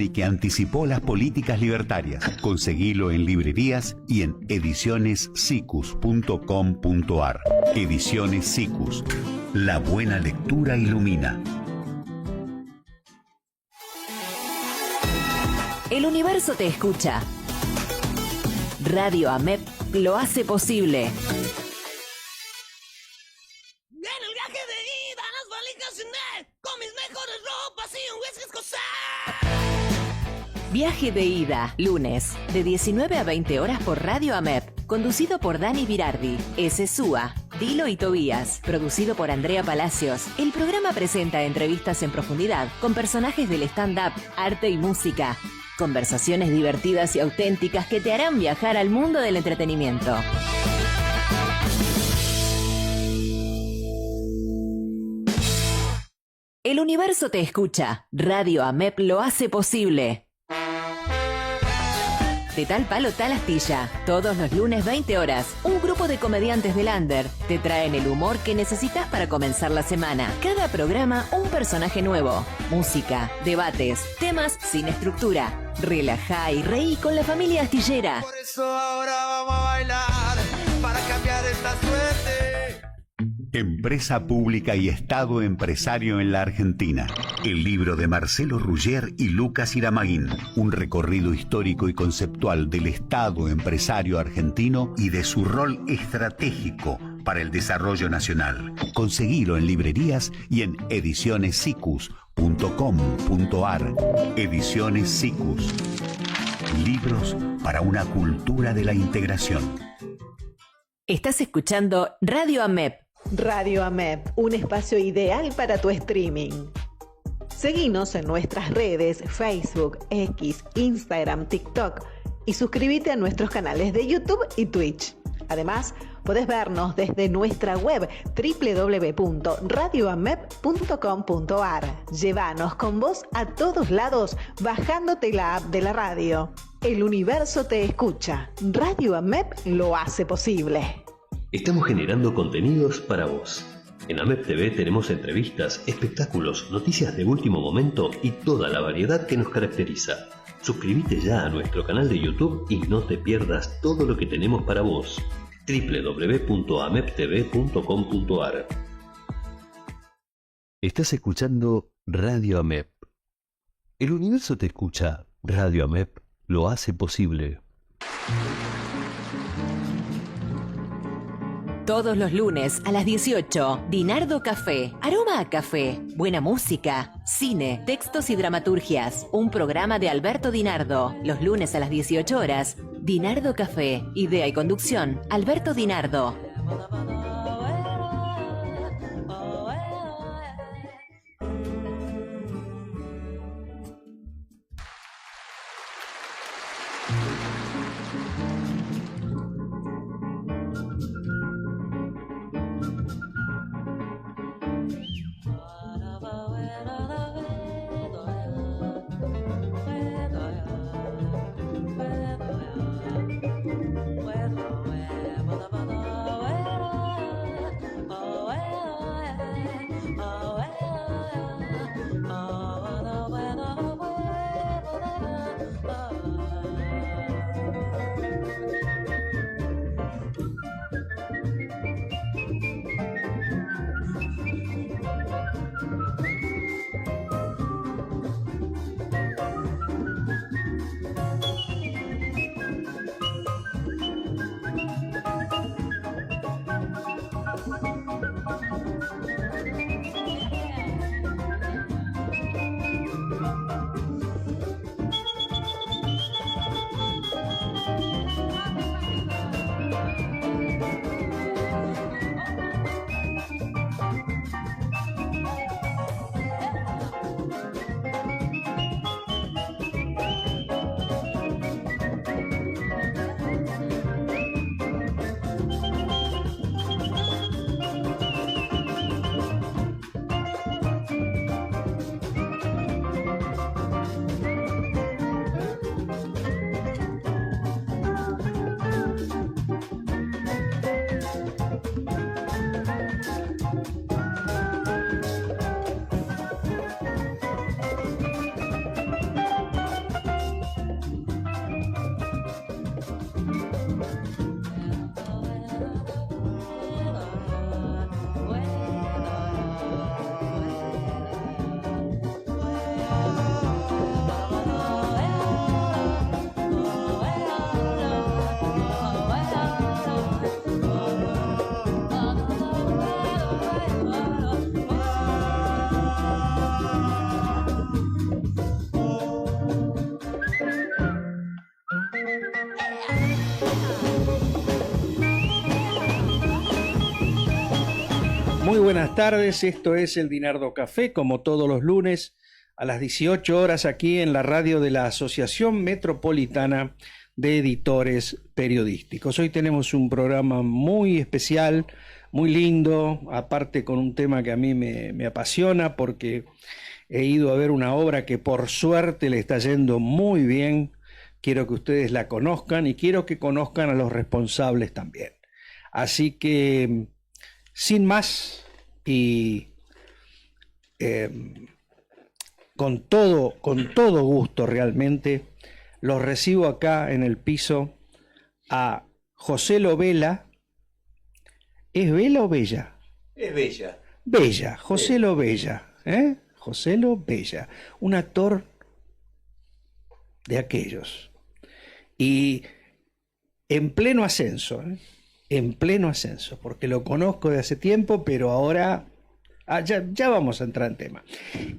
y que anticipó las políticas libertarias. Conseguilo en librerías y en edicionessicus.com.ar. Ediciones Sicus. La buena lectura ilumina. El universo te escucha. Radio AMEP lo hace posible. En el viaje de ida, las valijas cené, con mis mejores ropas y un whisky escocés. Viaje de ida, lunes, de 19 a 20 horas por Radio AMEP. Conducido por Dani Virardi, S. Súa, Dilo y Tobías. Producido por Andrea Palacios. El programa presenta entrevistas en profundidad con personajes del stand-up, arte y música. Conversaciones divertidas y auténticas que te harán viajar al mundo del entretenimiento. El universo te escucha. Radio AMEP lo hace posible. De tal palo, tal astilla. Todos los lunes 20 horas, un grupo de comediantes del under te traen el humor que necesitas para comenzar la semana. Cada programa, un personaje nuevo. Música, debates, temas sin estructura. Relajá y reí con la familia astillera. Por eso ahora vamos a bailar, para cambiar esta suerte. Empresa pública y Estado empresario en la Argentina. El libro de Marcelo Ruggier y Lucas Iramaguín. Un recorrido histórico y conceptual del Estado empresario argentino y de su rol estratégico para el desarrollo nacional. Conseguilo en librerías y en edicionessicus.com.ar. Ediciones Sicus. Libros para una cultura de la integración. Estás escuchando Radio AMEP. Radio AMEP, un espacio ideal para tu streaming. Seguinos en nuestras redes Facebook, X, Instagram, TikTok y suscríbete a nuestros canales de YouTube y Twitch. Además, podés vernos desde nuestra web www.radioamep.com.ar. Llévanos con vos a todos lados bajándote la app de la radio. El universo te escucha. Radio AMEP lo hace posible. Estamos generando contenidos para vos. En AMEP TV tenemos entrevistas, espectáculos, noticias de último momento y toda la variedad que nos caracteriza. Suscríbete ya a nuestro canal de YouTube y no te pierdas todo lo que tenemos para vos. www.ameptv.com.ar. Estás escuchando Radio AMEP. El universo te escucha. Radio AMEP lo hace posible. Todos los lunes a las 18, Dinardo Café, aroma a café, buena música, cine, textos y dramaturgias. Un programa de Alberto Dinardo. Los lunes a las 18 horas, Dinardo Café. Idea y conducción, Alberto Dinardo. Muy buenas tardes, esto es el Dinardo Café, como todos los lunes a las 18 horas aquí en la radio de la Asociación Metropolitana de Editores Periodísticos. Hoy tenemos un programa muy especial, muy lindo, aparte con un tema que a mí me apasiona porque he ido a ver una obra que por suerte le está yendo muy bien. Quiero que ustedes la conozcan y quiero que conozcan a los responsables también. Así que, sin más, y con todo gusto realmente, los recibo acá en el piso a José Lo Vela. ¿Es Vela o Bella? Es Bella. Bella, José Lo Bella, ¿eh? José Lo Bella, un actor de aquellos. Y en pleno ascenso, ¿eh? En pleno ascenso, porque lo conozco de hace tiempo, pero ahora ya vamos a entrar en tema.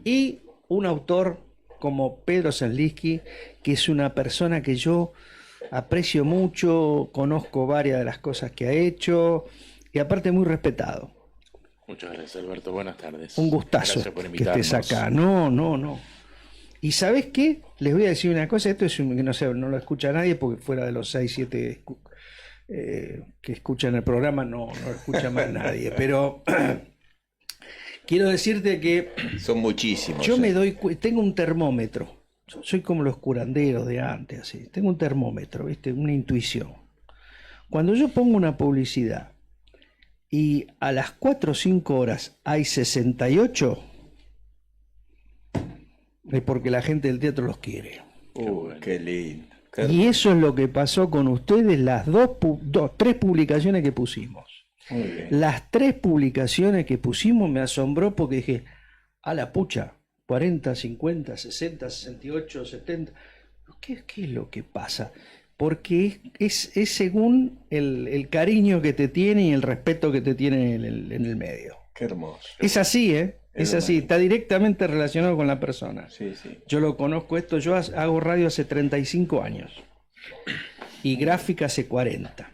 Y un autor como Pedro Zenliski, que es una persona que yo aprecio mucho, conozco varias de las cosas que ha hecho y aparte muy respetado. Muchas gracias, Alberto. Buenas tardes. Un gustazo que estés acá. No. ¿Y sabes qué? Les voy a decir una cosa, esto es que no sé, no lo escucha nadie porque fuera de los 6, 7 que escuchan el programa no lo escucha más nadie, pero quiero decirte que son muchísimos. Yo tengo un termómetro, soy como los curanderos de antes, así. Tengo un termómetro, ¿viste? Una intuición. Cuando yo pongo una publicidad y a las 4 o 5 horas hay 68, es porque la gente del teatro los quiere. Qué lindo. Y eso es lo que pasó con ustedes las tres publicaciones que pusimos. Muy bien. Las 3 publicaciones que pusimos me asombró porque dije, a la pucha, 40, 50, 60, 68, 70. ¿Qué es lo que pasa? Porque es según el cariño que te tiene y el respeto que te tiene en el medio. Qué hermoso. Es así, ¿eh? Es así, está directamente relacionado con la persona. Sí. Yo lo conozco esto, yo hago radio hace 35 años y gráfica hace 40.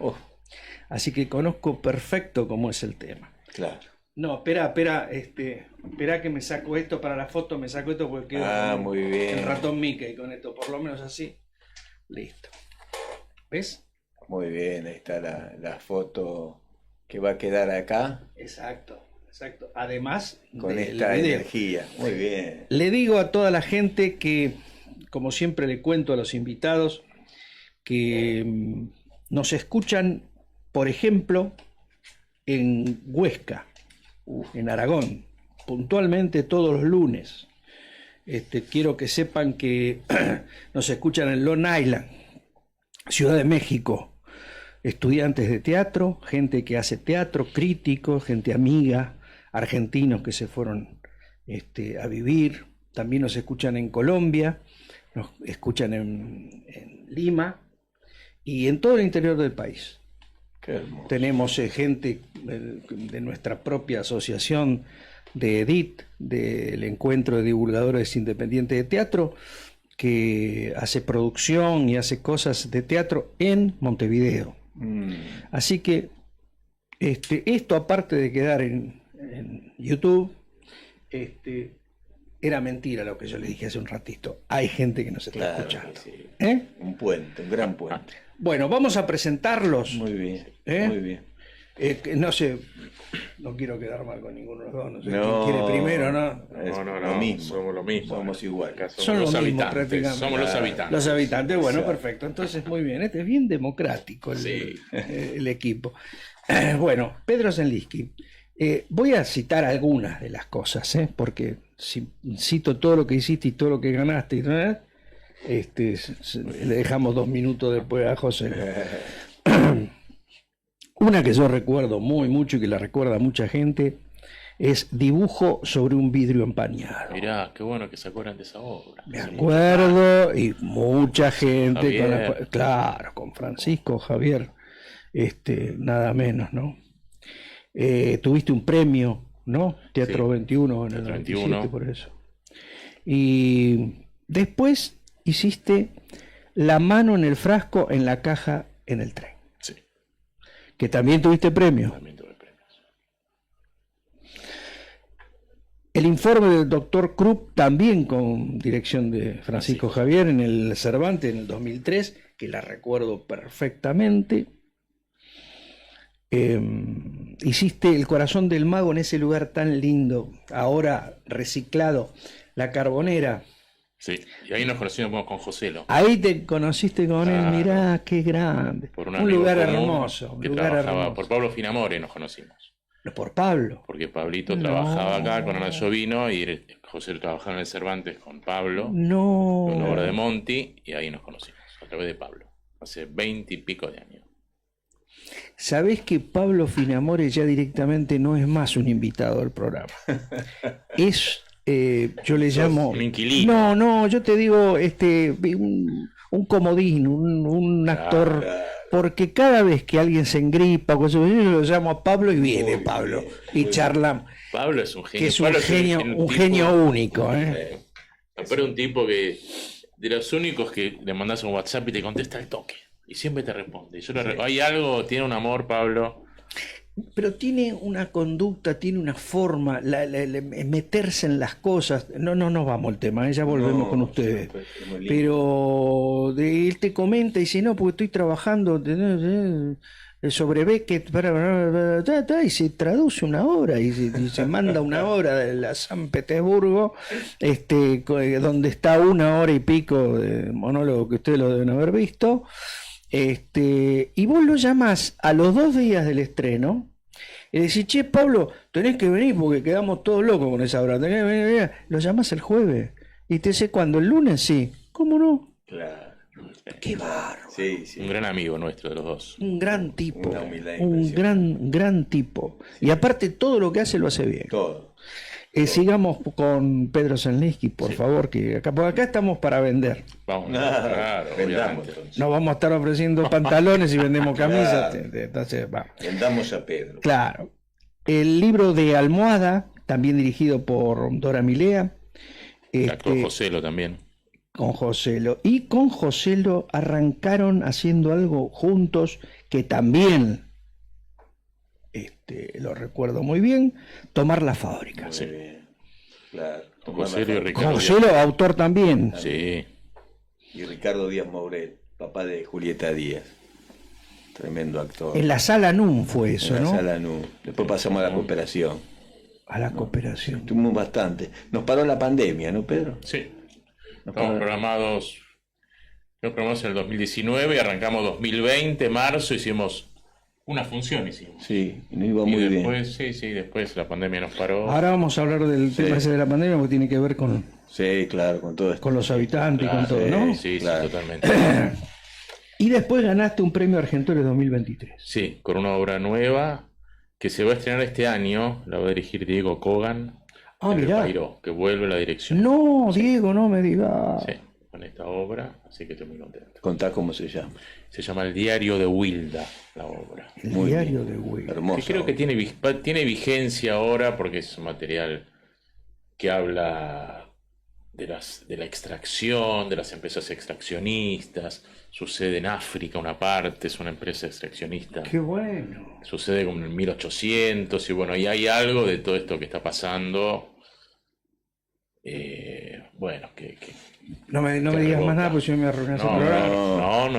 Así que conozco perfecto cómo es el tema. Claro. No, espera que me saco esto para la foto, me saco esto porque quedo muy bien. El ratón Mickey con esto, por lo menos así. Listo. ¿Ves? Muy bien, ahí está la foto que va a quedar acá. Exacto. Además, con esta energía. Muy bien. Le digo a toda la gente que, como siempre le cuento a los invitados, que nos escuchan, por ejemplo, en Huesca, en Aragón, puntualmente todos los lunes. Quiero que sepan que nos escuchan en Long Island, Ciudad de México, estudiantes de teatro, gente que hace teatro, críticos, gente amiga, argentinos que se fueron a vivir. También nos escuchan en Colombia, nos escuchan en Lima y en todo el interior del país. Qué hermoso. Tenemos gente de nuestra propia asociación de EDIT, del Encuentro de Divulgadores Independientes de Teatro, que hace producción y hace cosas de teatro en Montevideo. Así que esto, aparte de quedar en YouTube, era mentira lo que yo le dije hace un ratito. Hay gente que nos está escuchando. Sí. Un gran puente. Bueno, vamos a presentarlos. Muy bien, muy bien. No sé, no quiero quedar mal con ninguno de los dos. No sé quién quiere primero, ¿no? Lo mismo. Somos lo mismo. Somos iguales. Son los mismos prácticamente. Somos los habitantes. Los habitantes, bueno, perfecto. Entonces, muy bien. Es bien democrático el equipo. Bueno, Pedro Zenliski. Voy a citar algunas de las cosas, porque si cito todo lo que hiciste y todo lo que ganaste, le dejamos 2 minutos después a José. Una que yo recuerdo mucho y que la recuerda mucha gente es Dibujo sobre un vidrio empañado. Mirá, qué bueno que se acuerdan de esa obra. Me acuerdo, y mucha gente, con Francisco Javier, nada menos, ¿no? Tuviste un premio, ¿no? Teatro 21 en el 97, por eso. Y después hiciste La mano en el frasco en la caja en el tren. Sí. Que también tuviste premio. También tuve premios. El informe del doctor Krupp, también con dirección de Francisco Javier, en el Cervantes en el 2003, que la recuerdo perfectamente. Hiciste El corazón del mago en ese lugar tan lindo, ahora reciclado, La Carbonera. Sí, y ahí nos conocimos con Joselo. Ahí te conociste con él, Claro. mirá, qué grande. Por Un amigo lugar común hermoso, un que lugar trabajaba, hermoso. por Pablo Finamore nos conocimos. Por Pablo. Porque Pablito No. trabajaba acá con Ana Llovino y José trabajaba en el Cervantes con Pablo, No. con la obra de Monti, y ahí nos conocimos, a través de Pablo, hace 20 y pico de años. ¿Sabés que Pablo Finamore ya directamente no es más un invitado del programa? Es, yo le llamo... un inquilino. No, no, yo te digo, un comodín, un actor, porque cada vez que alguien se engripa, yo lo llamo a Pablo y viene Pablo, y charlamos, Pablo es un genio. que es un Pablo genio, un genio único, ¿eh? Pero un tipo que, de los únicos que le mandas un WhatsApp y te contesta al toque. Y siempre te responde. Hay algo, tiene un amor, Pablo. Pero tiene una conducta, tiene una forma, meterse en las cosas. No vamos al tema, ya volvemos con ustedes. Pero él te comenta y dice, no, porque estoy trabajando sobre Beckett, y se traduce una obra y se manda una obra de la San Petersburgo, donde está 1 hora y pico de monólogo que ustedes lo deben haber visto. Y vos lo llamás a los 2 días del estreno y decís, che, Pablo, tenés que venir porque quedamos todos locos con esa obra. Tenés que venir. Lo llamás el jueves y te dice, ¿cuándo? ¿El lunes? Sí. ¿Cómo no? Claro. Qué bárbaro. Sí, sí. Un gran amigo nuestro de los dos. Un gran tipo. Una humildad Un gran tipo. Y aparte todo lo que hace lo hace bien. Todo. Sigamos con Pedro Zelensky, por favor, que porque acá estamos para vender. Vamos, Claro, vendamos, obviamente. entonces. No vamos a estar ofreciendo pantalones y vendemos camisas. Claro. Entonces, vamos. Vendamos a Pedro. Claro. El libro de Almohada, también dirigido por Dora Milea. Actuó Joselo también. Con Joselo. Y con Joselo arrancaron haciendo algo juntos que también lo recuerdo muy bien, Tomar la Fábrica. Muy bien. Claro. Con Joselo y Ricardo. Joselo, autor también. Sí. Y Ricardo Díaz Maurel, papá de Julieta Díaz. Tremendo actor. En la Sala NUM fue eso, En la ¿no? Sala NU. Después pasamos a la cooperación. A la cooperación. Estuvimos bastante. Nos paró la pandemia, ¿no, Pedro? Sí. Nos Estamos paró- programados en el 2019 y arrancamos 2020, marzo, hicimos una función. Sí, nos iba Y muy bien. después, después la pandemia nos paró. Ahora vamos a hablar del tema ese de la pandemia porque tiene que ver con Sí, claro, con todo esto. los habitantes y con todo, sí, ¿no? Sí, Claro. sí, totalmente. Y después ganaste un premio Argentores 2023. Sí, con una obra nueva que se va a estrenar este año, la va a dirigir Diego Kogan, Ah, en el mirá. Pairó, que vuelve a la dirección. No, Diego, no me digas. Sí, con esta obra, así que estoy muy contento. Contá cómo se llama. Se llama El Diario de Wilda, la obra. El Muy diario bien. de Will. Hermoso. Que creo que tiene vigencia ahora porque es un material que habla de la extracción, de las empresas extraccionistas. Sucede en África una parte, es una empresa extraccionista. Qué bueno. Sucede como en 1800 y bueno, y hay algo de todo esto que está pasando. Bueno, que No me Te digas más revoca. nada porque si no me arruinas el no, programa.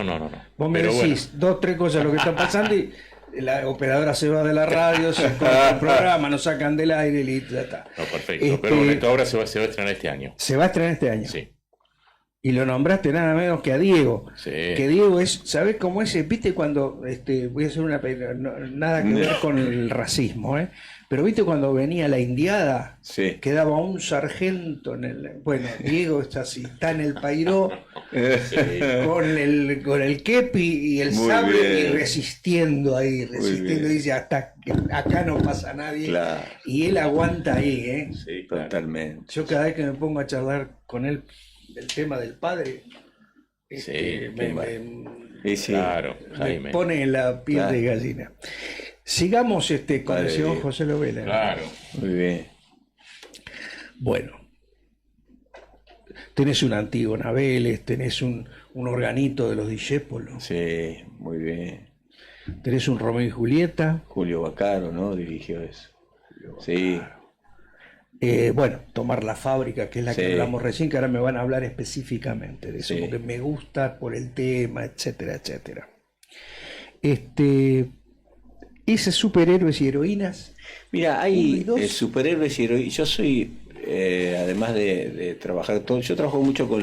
no. Vos me Pero decís bueno, 2, 3 cosas de lo que está pasando y la operadora se va de la radio, se corta el programa, nos sacan del aire y listo, ya está. no, perfecto. Pero bueno, esta obra se va a estrenar este año. Se va a estrenar este año. Sí, Y lo nombraste nada menos que a Diego. sí. Que Diego es, ¿sabés cómo es? ¿Viste cuando, voy a hacer una nada que ver con el racismo, pero viste cuando venía la indiada, Sí. quedaba un sargento en el, bueno, Diego está así, está en el Pairó con el kepi y el Muy sable bien. y resistiendo ahí, bien. dice hasta que acá no pasa nadie. Claro. Y él aguanta ahí, Sí, claro. Totalmente. Yo cada vez que me pongo a charlar con él del tema del padre, Sí, Y sí. Claro, me Jaime. pone la piel Claro. de gallina. Sigamos con Padre el señor Diego. José Lovera. Claro. Muy bien. Bueno, tenés una Antígona Vélez, tenés un organito de los Discépolos, Sí, muy bien. tenés un Romeo y Julieta, Julio Bacaro, ¿no? Dirigió eso. Sí. Bueno, Tomar la Fábrica, que es la que Sí. hablamos recién, que ahora me van a hablar específicamente de eso, Sí. porque me gusta por el tema, etcétera, etcétera. Esos superhéroes y heroínas. Mira, Uno y hay dos. superhéroes y heroínas. Yo soy, además de trabajar todo, yo trabajo mucho con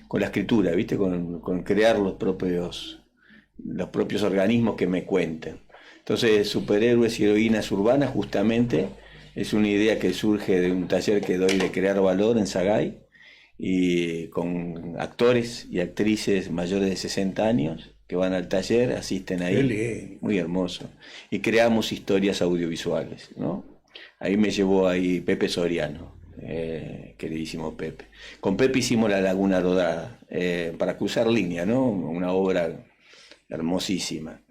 con la escritura, ¿viste? Con crear los propios organismos que me cuenten. Entonces, superhéroes y heroínas urbanas, justamente, es una idea que surge de un taller que doy de crear valor en Sagay, y con actores y actrices mayores de 60 años que van al taller, asisten Qué ahí, lindo. muy hermoso, y creamos historias audiovisuales, ¿no? Ahí me llevó ahí Pepe Soriano, queridísimo Pepe. Con Pepe hicimos La Laguna Dorada, para cruzar línea, ¿no? Una obra hermosísima.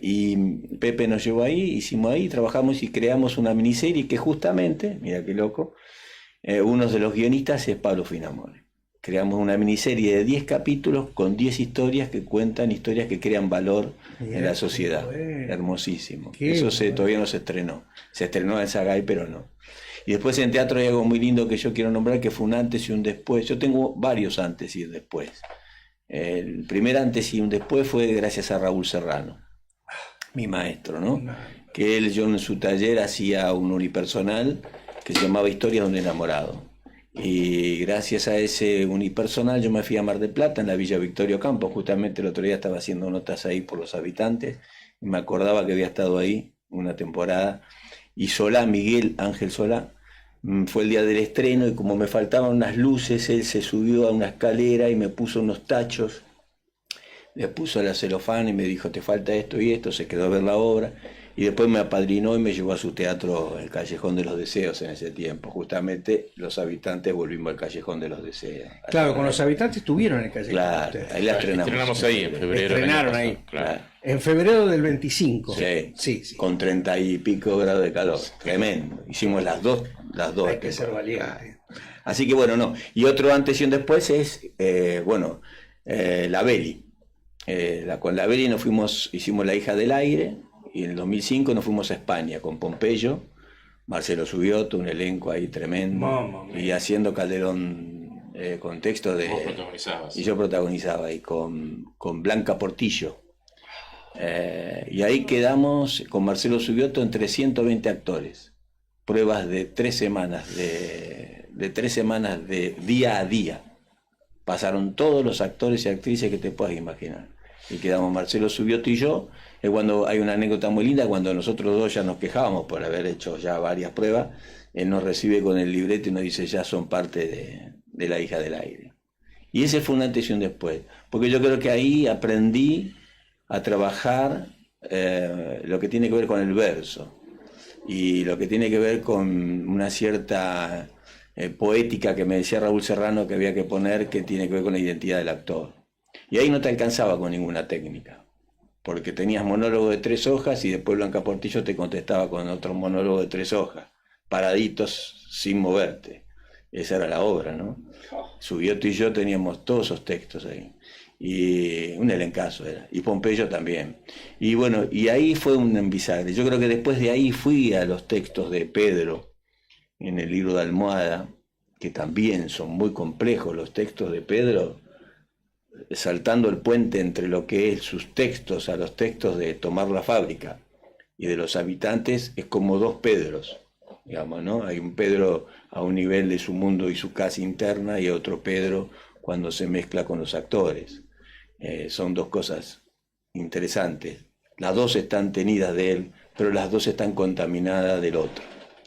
Y Pepe nos llevó ahí, hicimos ahí, trabajamos y creamos una miniserie que justamente, mira qué loco, uno de los guionistas es Pablo Finamore. Creamos una miniserie de 10 capítulos con 10 historias que cuentan historias que crean valor en la sociedad. Bueno. Hermosísimo. Qué Eso bueno. todavía no se estrenó. Se estrenó en Sagay, pero no. Y después en teatro hay algo muy lindo que yo quiero nombrar, que fue un antes y un después. Yo tengo varios antes y un después. El primer antes y un después fue gracias a Raúl Serrano, mi maestro, ¿no? Que yo en su taller hacía un unipersonal que se llamaba Historias de un enamorado. Y gracias a ese unipersonal yo me fui a Mar del Plata, en la Villa Victorio Campo. Justamente el otro día estaba haciendo notas ahí por los habitantes y me acordaba que había estado ahí una temporada. Y Solá, Miguel Ángel Solá, fue el día del estreno, y como me faltaban unas luces, él se subió a una escalera y me puso unos tachos, le puso la celofán y me dijo: te falta esto y esto. Se quedó a ver la obra y después me apadrinó y me llevó a su teatro, el Callejón de los Deseos. En ese tiempo justamente los habitantes volvimos al Callejón de los Deseos. Claro, con los habitantes estuvieron en el Callejón. Claro, ustedes. ahí la estrenamos. Estrenamos ahí en febrero. del año Estrenaron pasado, ahí. claro. En febrero del 25. Sí, Sí. con 30 y pico grados de calor, tremendo. Hicimos las dos. Hay que ser valiente. Así que bueno, no. Y otro antes y un después es, La Beli. Con La Beli hicimos La Hija del Aire, y en el 2005 nos fuimos a España con Pompeyo, Marcelo Subioto, un elenco ahí tremendo, Mamma mía. y haciendo Calderón con texto de... Vos protagonizabas. Y yo protagonizaba ahí con Blanca Portillo. Y ahí quedamos con Marcelo Subioto entre 120 actores. Pruebas de 3 semanas, de 3 semanas de día a día. Pasaron todos los actores y actrices que te puedas imaginar. Y quedamos Marcelo Subioto y yo. Cuando hay una anécdota muy linda, cuando nosotros dos ya nos quejábamos por haber hecho ya varias pruebas, él nos recibe con el libreto y nos dice: ya son parte de La Hija del Aire. Y ese fue un antes y un después. Porque yo creo que ahí aprendí a trabajar lo que tiene que ver con el verso y lo que tiene que ver con una cierta poética que me decía Raúl Serrano que había que poner, que tiene que ver con la identidad del actor. Y ahí no te alcanzaba con ninguna técnica, porque tenías monólogo de 3 hojas y después Blanca Portillo te contestaba con otro monólogo de 3 hojas, paraditos sin moverte. Esa era la obra, ¿no? Subioto y yo teníamos todos esos textos ahí. Y un elencazo era, y Pompeyo también. Y bueno, y ahí fue un bisagra. Yo creo que después de ahí fui a los textos de Pedro en el libro de Almohada, que también son muy complejos los textos de Pedro, saltando el puente entre lo que es sus textos a los textos de Tomar la Fábrica y de los habitantes, es como 2 Pedros, digamos, ¿no? Hay un Pedro a un nivel de su mundo y su casa interna, y otro Pedro cuando se mezcla con los actores. Son 2 cosas interesantes. Las 2 están tenidas de él, pero las 2 están contaminadas del otro.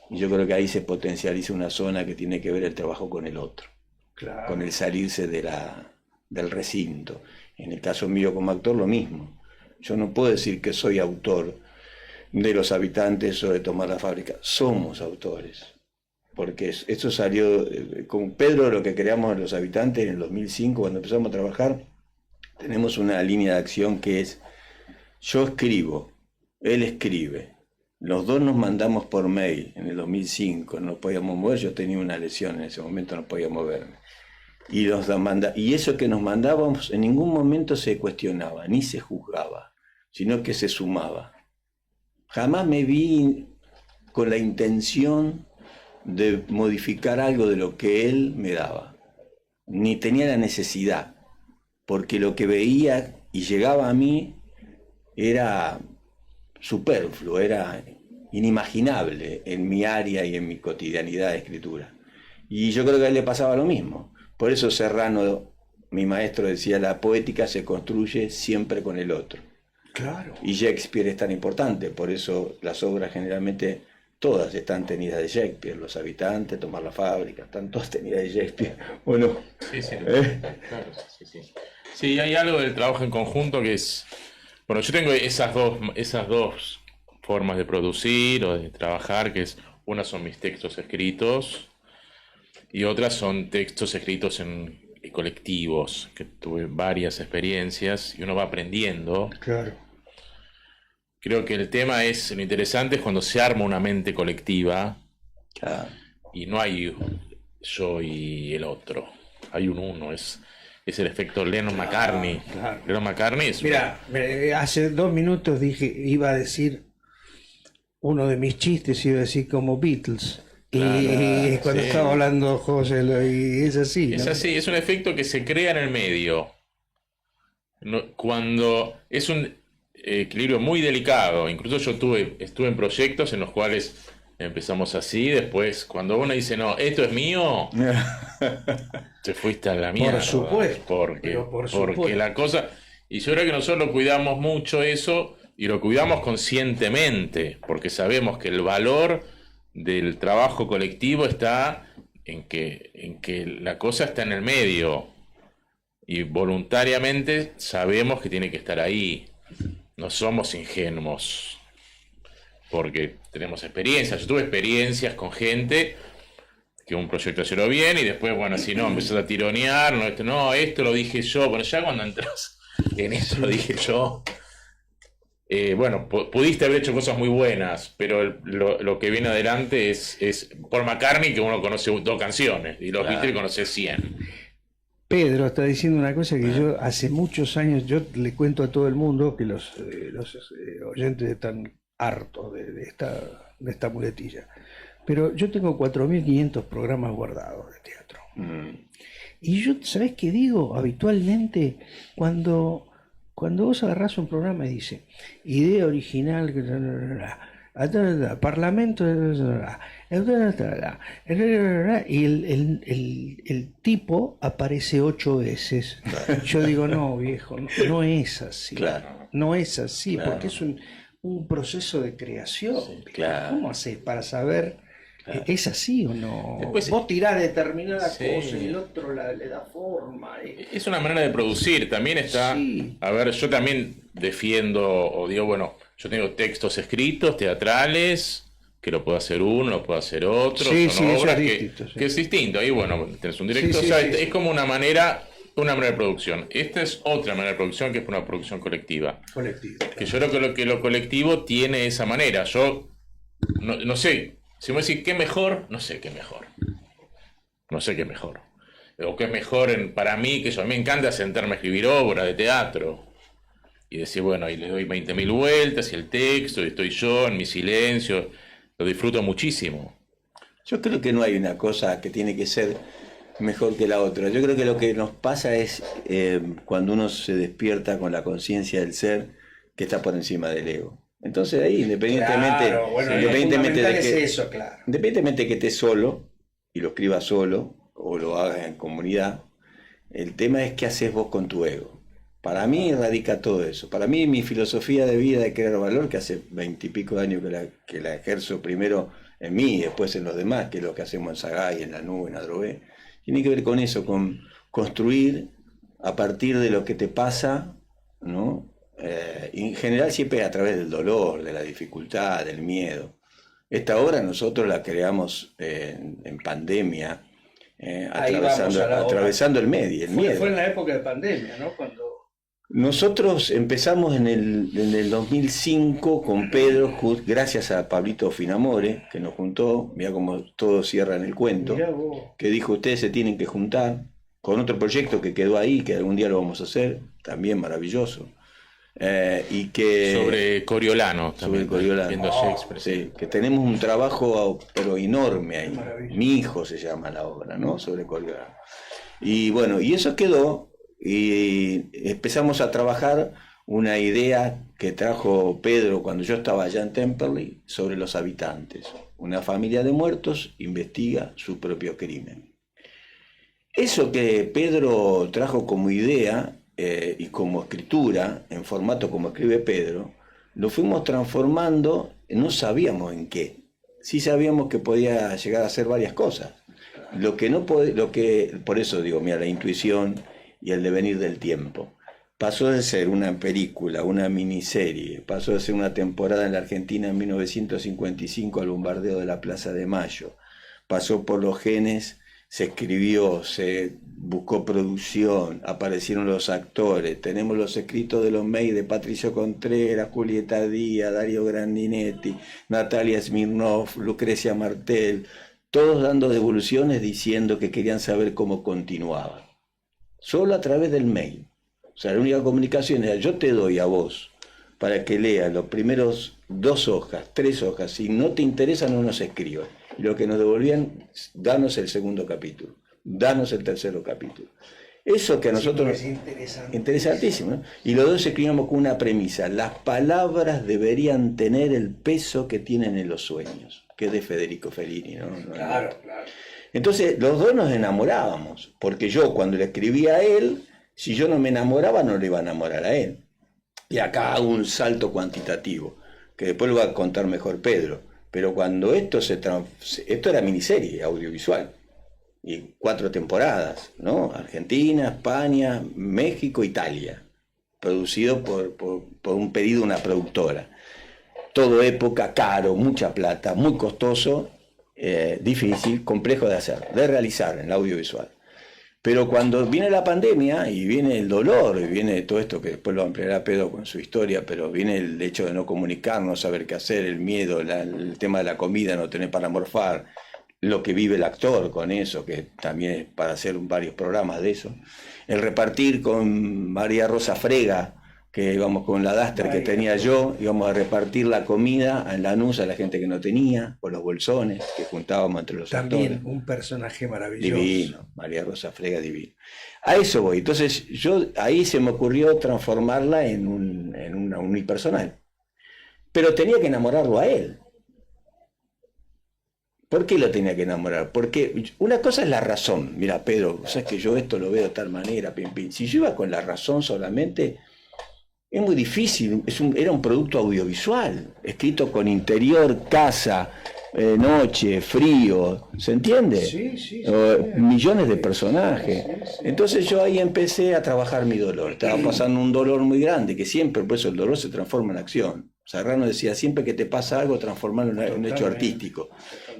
Y yo creo que ahí se potencializa una zona que tiene que ver el trabajo con el otro, Claro. con el salirse del recinto. En el caso mío como actor, lo mismo. Yo no puedo decir que soy autor de Los Habitantes o de Tomar la Fábrica. Somos autores. Porque esto salió con Pedro, lo que creamos en Los Habitantes en el 2005, cuando empezamos a trabajar. Tenemos una línea de acción que es: yo escribo, él escribe, los 2 nos mandamos por mail en el 2005, no nos podíamos mover, yo tenía una lesión en ese momento, no podía moverme. Y eso que nos mandábamos en ningún momento se cuestionaba, ni se juzgaba, sino que se sumaba. Jamás me vi con la intención de modificar algo de lo que él me daba. Ni tenía la necesidad, porque lo que veía y llegaba a mí era superfluo, era inimaginable en mi área y en mi cotidianidad de escritura. Y yo creo que a él le pasaba lo mismo. Por eso Serrano, mi maestro, decía: la poética se construye siempre con el otro. Claro. Y Shakespeare es tan importante, por eso las obras generalmente todas están tenidas de Shakespeare. Los habitantes, Tomar la fábrica, están todas tenidas de Shakespeare, ¿o no? Sí, sí, claro, sí. Sí, hay algo del trabajo en conjunto que es... Bueno, yo tengo esas dos formas de producir o de trabajar, que es... Una son mis textos escritos y otras son textos escritos en colectivos, que tuve varias experiencias y uno va aprendiendo. Claro. Creo que el tema es, lo interesante es cuando se arma una mente colectiva y no hay yo y el otro, hay un uno, es el efecto Lennon-McCartney. Claro. Lennon-McCartney es... Mira, hace 2 minutos iba a decir uno de mis chistes, iba a decir como Beatles. Y cuando estaba hablando José, y es así, ¿no? Es así, es un efecto que se crea en el medio. Cuando es un equilibrio muy delicado. Incluso yo estuve en proyectos en los cuales empezamos así, después cuando uno dice, no, esto es mío, te fuiste a la mierda. Por supuesto. Porque la cosa... Y yo creo que nosotros lo cuidamos mucho eso, y lo cuidamos conscientemente, porque sabemos que el valor del trabajo colectivo está en que la cosa está en el medio, y voluntariamente sabemos que tiene que estar ahí. No somos ingenuos, porque tenemos experiencias. Yo tuve experiencias con gente que un proyecto hacerlo bien y después, bueno, si no, empezás a tironear, esto lo dije yo. Bueno, ya cuando entras en esto lo dije yo, bueno, pudiste haber hecho cosas muy buenas, pero lo que viene adelante es por McCartney, que uno conoce 2 canciones, y los Beatles conoce 100. Pedro está diciendo una cosa que yo hace muchos años, yo le cuento a todo el mundo que los oyentes están hartos de esta muletilla, pero yo tengo 4.500 programas guardados de teatro. Y yo, ¿sabés qué digo? Habitualmente, cuando vos agarrás un programa y dice idea original, parlamento, y el tipo aparece 8 veces. Yo digo, no, viejo, no es así. Claro. No es así, Claro. porque es un proceso de creación. Sí, claro. ¿Cómo haces para saber es así o no? Después, vos tirás determinada sí, cosa y el otro le da forma. Es una manera de producir, también está... Sí. A ver, yo también defiendo, o digo, bueno, yo tengo textos escritos, teatrales, que lo puedo hacer uno, lo puedo hacer otro, Sí, son sí, obras eso es distinto, sí. que es distinto. Ahí, bueno, tenés un director, Sí, o sea, sí, es sí. como una manera de producción. Esta es otra manera de producción, que es una producción colectiva. Colectivo. Que yo creo que lo colectivo tiene esa manera. Yo no sé, si me decís qué mejor, no sé qué mejor. No sé qué mejor. O qué es mejor para mí, que a mí me encanta sentarme a escribir obra de teatro. Y decir, bueno, y le doy 20.000 vueltas, y el texto, y estoy yo en mi silencio. Lo disfruto muchísimo. Yo creo que no hay una cosa que tiene que ser mejor que la otra. Yo creo que lo que nos pasa es cuando uno se despierta con la conciencia del ser que está por encima del ego. Entonces ahí, independientemente, Claro, bueno, independientemente lo de fundamental que, es eso, claro. independientemente de que estés solo y lo escribas solo o lo hagas en comunidad, el tema es qué haces vos con tu ego. Para mí radica todo eso. Para mí mi filosofía de vida de crear valor, que hace 20 y pico de años que la ejerzo primero en mí y después en los demás, que es lo que hacemos en Sagay, en La Nube, en Adrogué, tiene que ver con eso, con construir a partir de lo que te pasa, ¿no? Y en general siempre a través del dolor, de la dificultad, del miedo. Esta obra nosotros la creamos en pandemia, atravesando el medio, el miedo. Fue en la época de pandemia, ¿no? Nosotros empezamos en el 2005 con Pedro, gracias a Pablito Finamore, que nos juntó, mira cómo todo cierra en el cuento, que dijo, ustedes se tienen que juntar, con otro proyecto que quedó ahí, que algún día lo vamos a hacer, también maravilloso. y que sobre Coriolano también, sobre Coriolano. viendo a Shakespeare. Sí, que tenemos un trabajo pero enorme ahí. Mi hijo se llama la obra, ¿no? Sobre Coriolano. Y bueno, y eso quedó, y empezamos a trabajar una idea que trajo Pedro cuando yo estaba allá en Temperley sobre los habitantes. Una familia de muertos investiga su propio crimen. Eso que Pedro trajo como idea y como escritura, en formato como escribe Pedro, lo fuimos transformando, no sabíamos en qué. Sí sabíamos que podía llegar a hacer varias cosas. Por eso digo, mira, la intuición y el devenir del tiempo. Pasó de ser una película, una miniserie, pasó de ser una temporada en la Argentina en 1955 al bombardeo de la Plaza de Mayo, pasó por los genes, se escribió, se buscó producción, aparecieron los actores, tenemos los escritos de los May de Patricio Contreras, Julieta Díaz, Dario Grandinetti, Natalia Smirnoff, Lucrecia Martel, todos dando devoluciones diciendo que querían saber cómo continuaba. Solo a través del mail. O sea, la única comunicación era: yo te doy a vos para que leas los primeros 2 hojas, 3 hojas. Si no te interesa, no nos escribas. Y lo que nos devolvían: danos el segundo capítulo, danos el tercer capítulo. Eso que a nosotros es interesantísimo, ¿no? Y los dos escribíamos con una premisa: las palabras deberían tener el peso que tienen en los sueños, que es de Federico Fellini, ¿no? Claro. Entonces los dos nos enamorábamos, porque yo cuando le escribía a él, si yo no me enamoraba, no le iba a enamorar a él. Y acá hago un salto cuantitativo, que después lo va a contar mejor Pedro. Pero cuando esto era miniserie audiovisual, y 4 temporadas, ¿no? Argentina, España, México, Italia, producido por un pedido de una productora. Todo época, caro, mucha plata, muy costoso, difícil, complejo de hacer, de realizar en el audiovisual. Pero cuando viene la pandemia y viene el dolor y viene todo esto que después lo ampliará Pedro con su historia, pero viene el hecho de no comunicar, no saber qué hacer, el miedo, el tema de la comida, no tener para morfar, lo que vive el actor con eso, que también es para hacer varios programas de eso, el repartir con María Rosa Frega, que íbamos con la Duster que tenía yo, íbamos a repartir la comida en Lanús a la gente que no tenía, con los bolsones que juntábamos entre los también actores. Un personaje maravilloso. Divino, María Rosa Frega, divino. A eso voy. Entonces, ahí se me ocurrió transformarla en una unipersonal. Pero tenía que enamorarlo a él. ¿Por qué lo tenía que enamorar? Porque una cosa es la razón. Mira, Pedro, sabes que yo esto lo veo de tal manera, pim, pim. Si yo iba con la razón solamente, es muy difícil. Era un producto audiovisual, escrito con interior, casa, noche, frío, ¿se entiende? Sí. Millones de personajes. Entonces yo ahí empecé a trabajar mi dolor. Estaba pasando un dolor muy grande, que siempre, por eso el dolor se transforma en acción. Serrano decía: siempre que te pasa algo, transformarlo en un hecho artístico.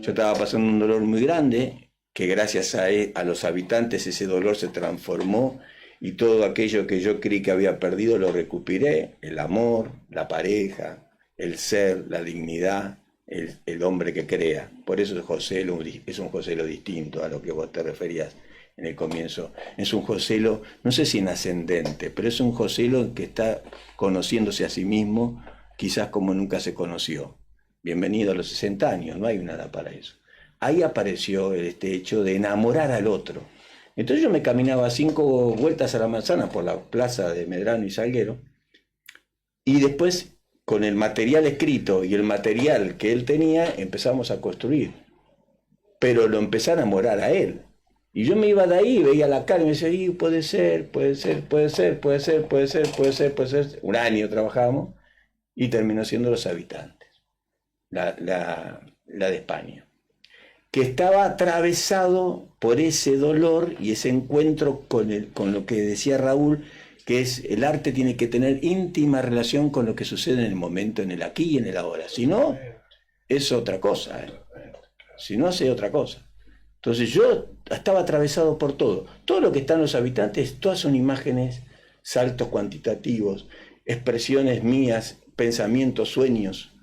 Yo estaba pasando un dolor muy grande, que gracias a los habitantes ese dolor se transformó, y todo aquello que yo creí que había perdido lo recuperé: el amor, la pareja, el ser, la dignidad, el hombre que crea. Por eso Joselo es un Joselo distinto a lo que vos te referías en el comienzo. Es un Joselo, no sé si en ascendente, pero es un Joselo que está conociéndose a sí mismo, quizás como nunca se conoció. Bienvenido a los 60 años, no hay nada para eso. Ahí apareció este hecho de enamorar al otro. Entonces yo me caminaba 5 vueltas a la manzana por la plaza de Medrano y Salguero, y después, con el material escrito y el material que él tenía, empezamos a construir. Pero lo empecé a enamorar a él. Y yo me iba de ahí, veía la cara y me decía: puede ser. Un año trabajamos y terminó siendo Los Habitantes, la de España, que estaba atravesado por ese dolor y ese encuentro con lo que decía Raúl, que es: el arte tiene que tener íntima relación con lo que sucede en el momento, en el aquí y en el ahora. Si no, es otra cosa. Si no, hace otra cosa. Entonces yo estaba atravesado por todo. Todo lo que está en Los Habitantes, todas son imágenes, saltos cuantitativos, expresiones mías, pensamientos, sueños,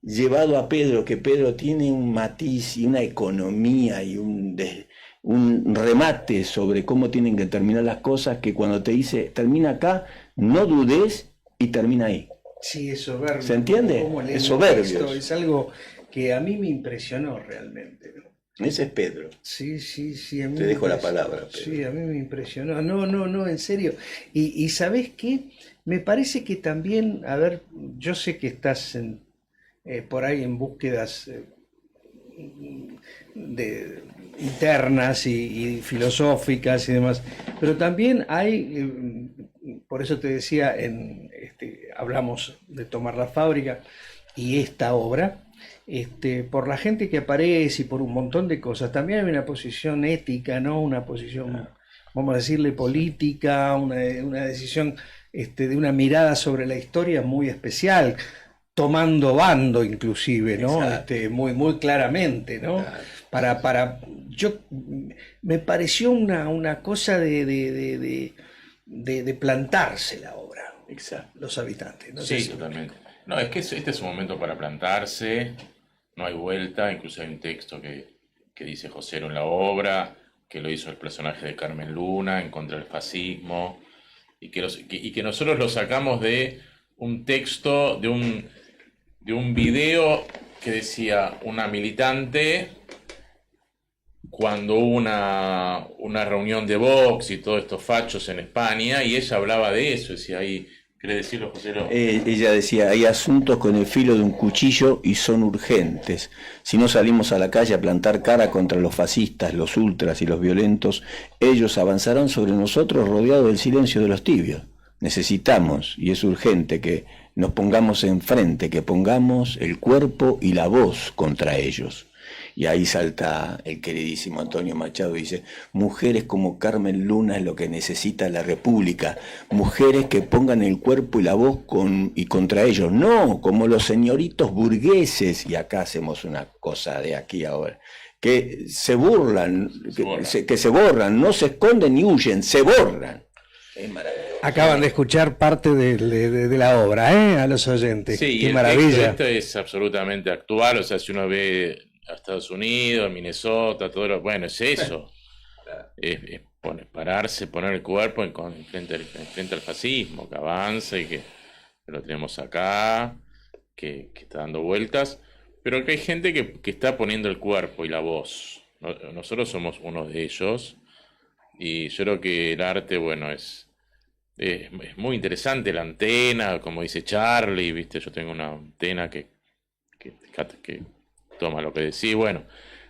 llevado a Pedro, que Pedro tiene un matiz y una economía y un remate sobre cómo tienen que terminar las cosas, que cuando te dice: termina acá, no dudes y termina ahí. Sí, es soberbio. ¿Se entiende? Como Es soberbio. es algo que a mí me impresionó realmente, ¿no? Ese es Pedro. Sí, sí, sí. A mí Te me dejo la impresionó. palabra, Pedro. Sí, a mí me impresionó. No, en serio. Y ¿sabés qué? Me parece que también, a ver, yo sé que estás por ahí en búsquedas internas y filosóficas y demás, pero también hay, por eso te decía, hablamos de Tomar la Fábrica y esta obra. Por la gente que aparece y por un montón de cosas, también hay una posición ética, ¿no? Una posición, vamos a decirle, política, una decisión de una mirada sobre la historia muy especial, tomando bando inclusive, ¿no? Muy, muy claramente, ¿no? Me pareció una cosa de plantarse la obra, los habitantes. No sé Sí, si- totalmente. No, es que este es un momento para plantarse, no hay vuelta, incluso hay un texto que dice Josero en la obra, que lo hizo el personaje de Carmen Luna en contra del fascismo, y que nosotros lo sacamos de un texto, de un video que decía una militante cuando hubo una reunión de Vox y todos estos fachos en España, y ella hablaba de eso, decía ahí, ¿querés decirlo, Josero? Ella decía, hay asuntos con el filo de un cuchillo y son urgentes. Si no salimos a la calle a plantar cara contra los fascistas, los ultras y los violentos, ellos avanzarán sobre nosotros rodeados del silencio de los tibios. Necesitamos, y es urgente, que nos pongamos enfrente, que pongamos el cuerpo y la voz contra ellos. Y ahí salta el queridísimo Antonio Machado y dice, mujeres como Carmen Luna es lo que necesita la República, mujeres que pongan el cuerpo y la voz y contra ellos, no como los señoritos burgueses, y acá hacemos una cosa de aquí ahora, que se burlan, que se borran, no se esconden ni huyen, se borran. Es maravilloso. Acaban de escuchar parte de la obra, a los oyentes. Sí, Qué y maravilla. esto es absolutamente actual, o sea, si uno ve a Estados Unidos, Minnesota, todo bueno, es eso. Es pararse, poner el cuerpo frente al fascismo, que avanza y que lo tenemos acá, que está dando vueltas, pero que hay gente que está poniendo el cuerpo y la voz. Nosotros somos uno de ellos, y yo creo que el arte, bueno, es muy interesante. La antena, como dice Charlie, ¿viste? Yo tengo una antena que toma lo que decís. Bueno,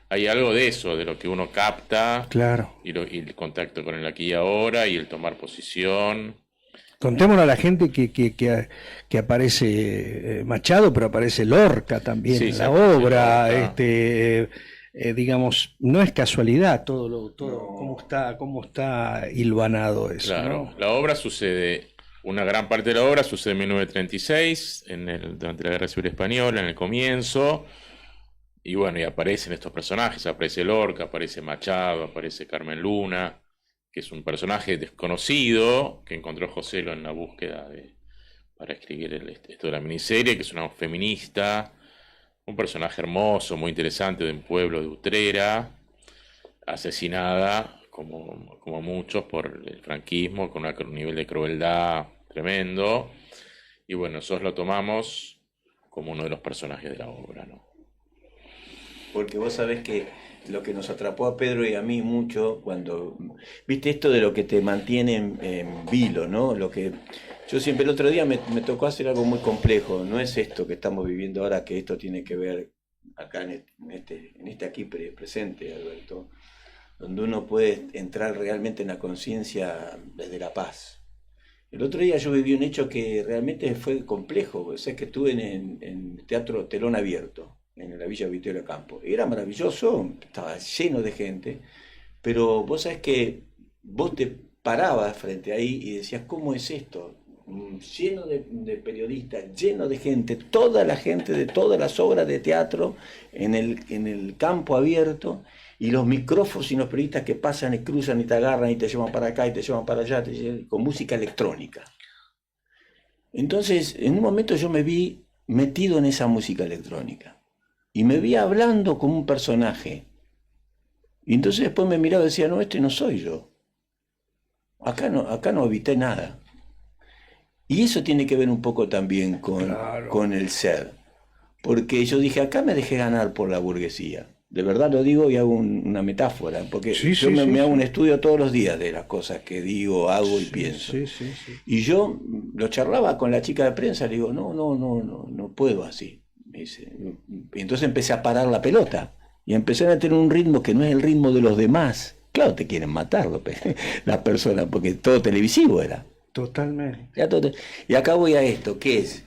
hay algo de eso, de lo que uno capta, Claro. y el contacto con el aquí y ahora, y el tomar posición. Contémosle a la gente que aparece Machado, pero aparece Lorca también Sí, en sí, la aparece obra. Lorca. Digamos, no es casualidad todo cómo está hilvanado eso. Claro, ¿no? la obra sucede, una gran parte de la obra sucede en 1936, durante la Guerra Civil Española, en el comienzo, y bueno, y aparecen estos personajes, aparece Lorca, aparece Machado, aparece Carmen Luna, que es un personaje desconocido que encontró Joselo en la búsqueda para escribir esto de la miniserie, que es una feminista, un personaje hermoso, muy interesante, de un pueblo de Utrera, asesinada, como muchos, por el franquismo, con un nivel de crueldad tremendo. Y bueno, nosotros lo tomamos como uno de los personajes de la obra, ¿no? Porque vos sabés que lo que nos atrapó a Pedro y a mí mucho, cuando, viste esto de lo que te mantiene en vilo, ¿no? Yo siempre el otro día me tocó hacer algo muy complejo, no es esto que estamos viviendo ahora, que esto tiene que ver acá en este aquí presente, Alberto, donde uno puede entrar realmente en la conciencia desde la paz. El otro día yo viví un hecho que realmente fue complejo, o sea, que estuve en el Teatro Telón Abierto, en la Villa Vittorio Campo. Era maravilloso, estaba lleno de gente, pero vos sabés que vos te parabas frente ahí y decías, ¿cómo es esto? Lleno de periodistas, lleno de gente, toda la gente de todas las obras de teatro en el campo abierto, y los micrófonos y los periodistas que pasan y cruzan y te agarran y te llevan para acá y te llevan para allá, con música electrónica. Entonces, en un momento yo me vi metido en esa música electrónica. Y me vi hablando como un personaje. Y entonces después me miraba y decía, no, este no soy yo. Acá no habité nada. Y eso tiene que ver un poco también con el ser. Porque yo dije, acá me dejé ganar por la burguesía. De verdad lo digo y hago una metáfora, porque yo me hago un estudio todos los días de las cosas que digo, hago y pienso. Y yo lo charlaba con la chica de prensa, le digo, no puedo así. Me dice, y entonces empecé a parar la pelota y empecé a tener un ritmo que no es el ritmo de los demás. Claro, te quieren matar las personas, porque todo televisivo era. Totalmente. Y acá voy a esto, ¿qué es?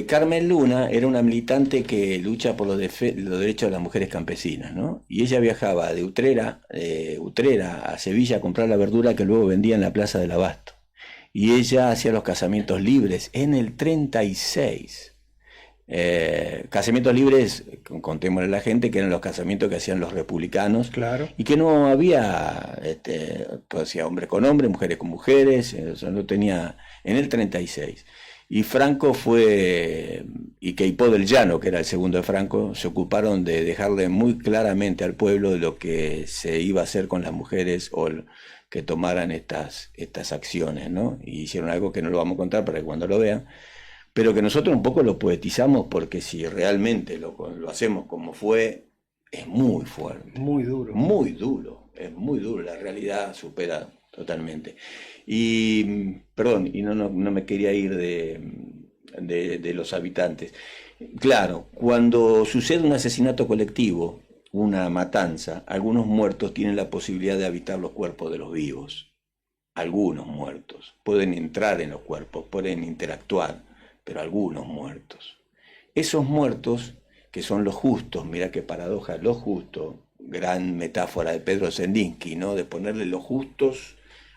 Carmen Luna era una militante que lucha por los derechos de las mujeres campesinas, ¿no? Y ella viajaba de Utrera a Sevilla a comprar la verdura que luego vendía en la Plaza del Abasto. Y ella hacía los casamientos libres en el 36. Casamientos libres, contémosle a la gente, que eran los casamientos que hacían los republicanos, claro, y que no había, pues hacía hombre con hombre, mujeres con mujeres, eso no tenía, en el 36. Y Franco y Queipo del Llano, que era el segundo de Franco, se ocuparon de dejarle muy claramente al pueblo de lo que se iba a hacer con las mujeres o que tomaran estas acciones, ¿no? Y hicieron algo que no lo vamos a contar para que cuando lo vean, pero que nosotros un poco lo poetizamos, porque si realmente lo hacemos como fue, es muy fuerte. Muy duro. Muy duro, es muy duro, la realidad supera totalmente. Y, perdón, y no me quería ir de los habitantes. Claro, cuando sucede un asesinato colectivo, una matanza, algunos muertos tienen la posibilidad de habitar los cuerpos de los vivos. Algunos muertos pueden entrar en los cuerpos, pueden interactuar, pero algunos muertos. Esos muertos, que son los justos, mira qué paradoja, los justos, gran metáfora de Pedro Sendinsky, ¿no? De ponerle los justos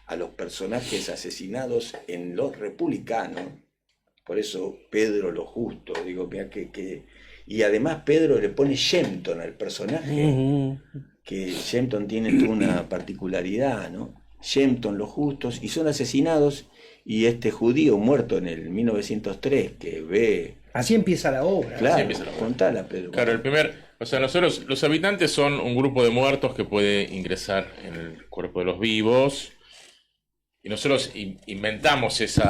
a los personajes asesinados en los republicanos. Por eso Pedro lo justo, digo, mira y además Pedro le pone Shempton al personaje, que Shempton tiene toda una particularidad, ¿no? Shempton, los justos, y son asesinados, y este judío muerto en el 1903 que ve... Así empieza la obra. Claro, contala, Pedro. Claro, nosotros, los habitantes son un grupo de muertos que puede ingresar en el cuerpo de los vivos. Y nosotros inventamos este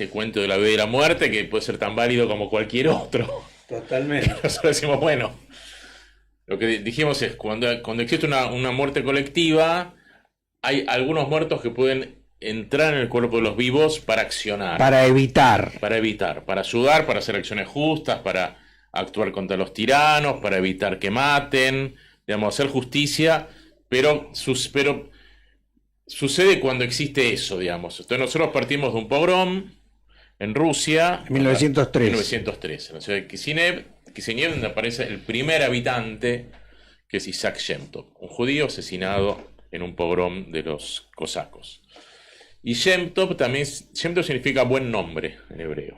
cuento de la vida y la muerte, que puede ser tan válido como cualquier otro. Totalmente. Nosotros decimos, bueno, lo que dijimos es, cuando existe una muerte colectiva, hay algunos muertos que pueden entrar en el cuerpo de los vivos para accionar. Para evitar, para ayudar, para hacer acciones justas, para actuar contra los tiranos, para evitar que maten, digamos, hacer justicia. Pero sucede cuando existe eso, digamos. Entonces nosotros partimos de un pogrom en Rusia. En 1903. En la ciudad de Kishinev, donde aparece el primer habitante, que es Isaac Shemtov, un judío asesinado en un pogrom de los cosacos. Y Shemtov significa buen nombre en hebreo.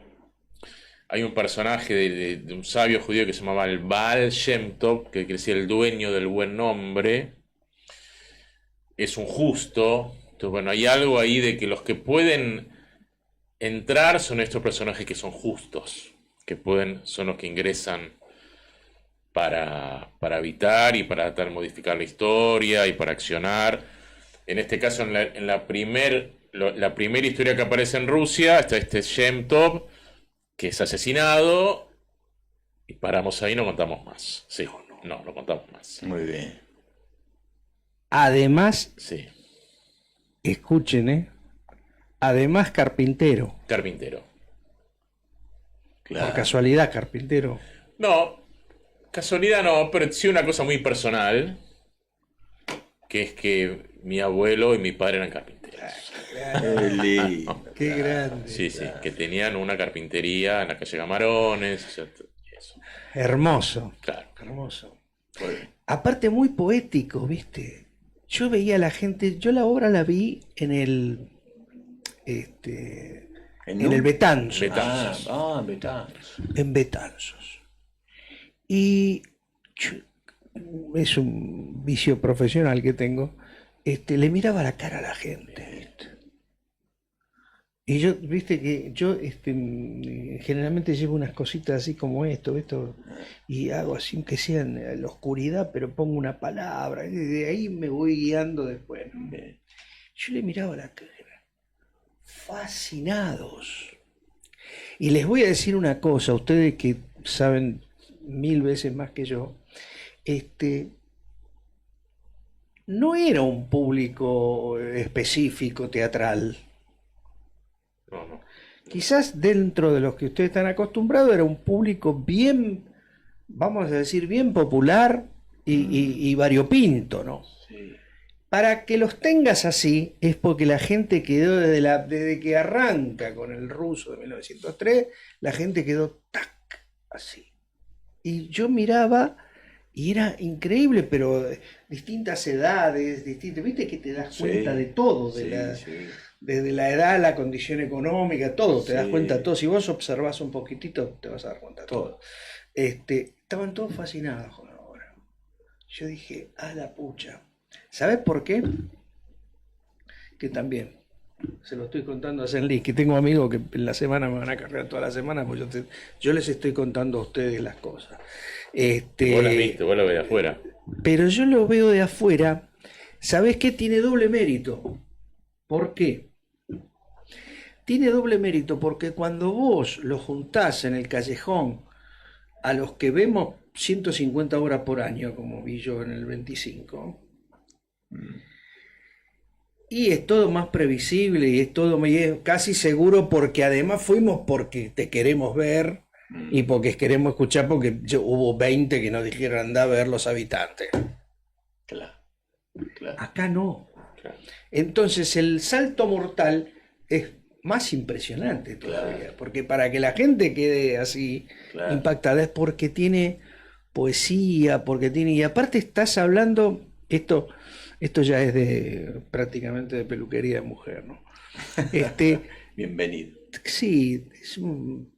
Hay un personaje de un sabio judío que se llamaba el Baal Shemtov, que quiere decir el dueño del buen nombre. Es un justo. Entonces, bueno, hay algo ahí de que los que pueden entrar son estos personajes que son justos, son los que ingresan para habitar y para tratar de modificar la historia y para accionar. En este caso, en la primera historia que aparece en Rusia, está este Shemtov, que es asesinado, y paramos ahí, no contamos más. Sí, no contamos más. Muy bien. Además, sí. Escuchen, además carpintero. Carpintero. Claro. Por casualidad, carpintero. No, casualidad no, pero sí una cosa muy personal, que es que mi abuelo y mi padre eran carpinteros. Qué grande. Sí, que tenían una carpintería en la calle Camarones. Eso. Hermoso. Claro. Hermoso. Aparte muy poético, ¿viste? Yo veía a la gente, yo la obra la vi en el Betanzos. Betanzos. En Betanzos. Y es un vicio profesional que tengo. Le miraba la cara a la gente. Y yo, viste que yo generalmente llevo unas cositas así como esto, y hago así que sea en la oscuridad, pero pongo una palabra, y de ahí me voy guiando después, ¿no? Yo le miraba la cara, fascinados. Y les voy a decir una cosa, ustedes que saben 1000 veces más que yo, no era un público específico teatral. No. Quizás dentro de los que ustedes están acostumbrados era un público bien, vamos a decir, bien popular y variopinto, ¿no? Sí. Para que los tengas así es porque la gente quedó desde que arranca con el ruso de 1903, la gente quedó tac, así. Y yo miraba y era increíble, pero distintas edades, viste que te das cuenta de todo, desde la edad, la condición económica, todo, te das cuenta de todo. Si vos observás un poquitito, te vas a dar cuenta de todo. Estaban todos fascinados con la obra. Yo dije, a la pucha. ¿Sabes por qué? Que también, se lo estoy contando a Zenlis, que tengo amigos que en la semana me van a cargar toda la semana, pues yo les estoy contando a ustedes las cosas. Vos las viste, vos lo ves de afuera. Pero yo lo veo de afuera. ¿Sabés qué? Tiene doble mérito. ¿Por qué? Tiene doble mérito porque cuando vos lo juntás en el callejón a los que vemos 150 horas por año, como vi yo en el 25, y es todo más previsible y es casi seguro porque además fuimos porque te queremos ver y porque queremos escuchar porque hubo 20 que nos dijeron anda a ver Los Habitantes. Claro. Acá no. Claro. Entonces el salto mortal es más impresionante todavía, porque para que la gente quede así impactada es porque tiene poesía, y aparte estás hablando, esto ya es prácticamente de peluquería de mujer, ¿no? Bienvenido. Sí, es un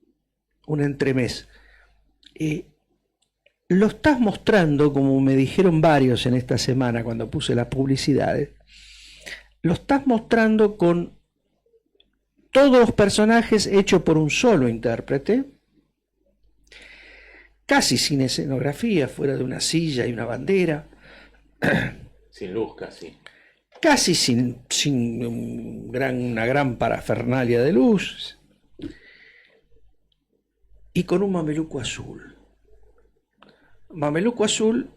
entremés. Lo estás mostrando, como me dijeron varios en esta semana cuando puse las publicidades, lo estás mostrando con todos los personajes hechos por un solo intérprete, casi sin escenografía, fuera de una silla y una bandera. Sin luz casi. Casi sin una gran parafernalia de luz. Y con un mameluco azul. Mameluco azul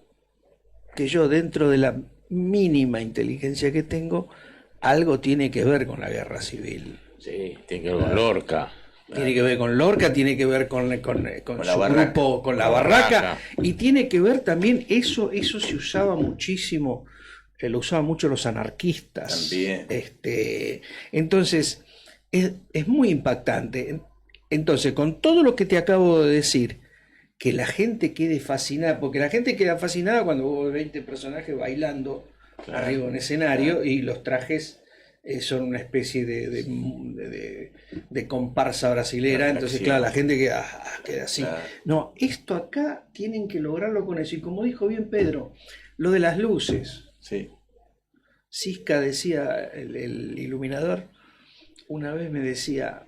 que yo, dentro de la mínima inteligencia que tengo, algo tiene que ver con la guerra civil. Sí, tiene que ver con Lorca. Tiene que ver con Lorca, tiene que ver con su grupo, con la barraca, y tiene que ver también, eso se usaba muchísimo, lo usaban mucho los anarquistas. También. Entonces, es muy impactante. Entonces, con todo lo que te acabo de decir, que la gente quede fascinada, porque la gente queda fascinada cuando vos ves 20 personajes bailando arriba en un escenario y los trajes son una especie de comparsa brasilera, entonces claro, la gente queda así. Claro. No, esto acá tienen que lograrlo con eso, y como dijo bien Pedro, lo de las luces. Sí. Sisca decía, el iluminador, una vez me decía,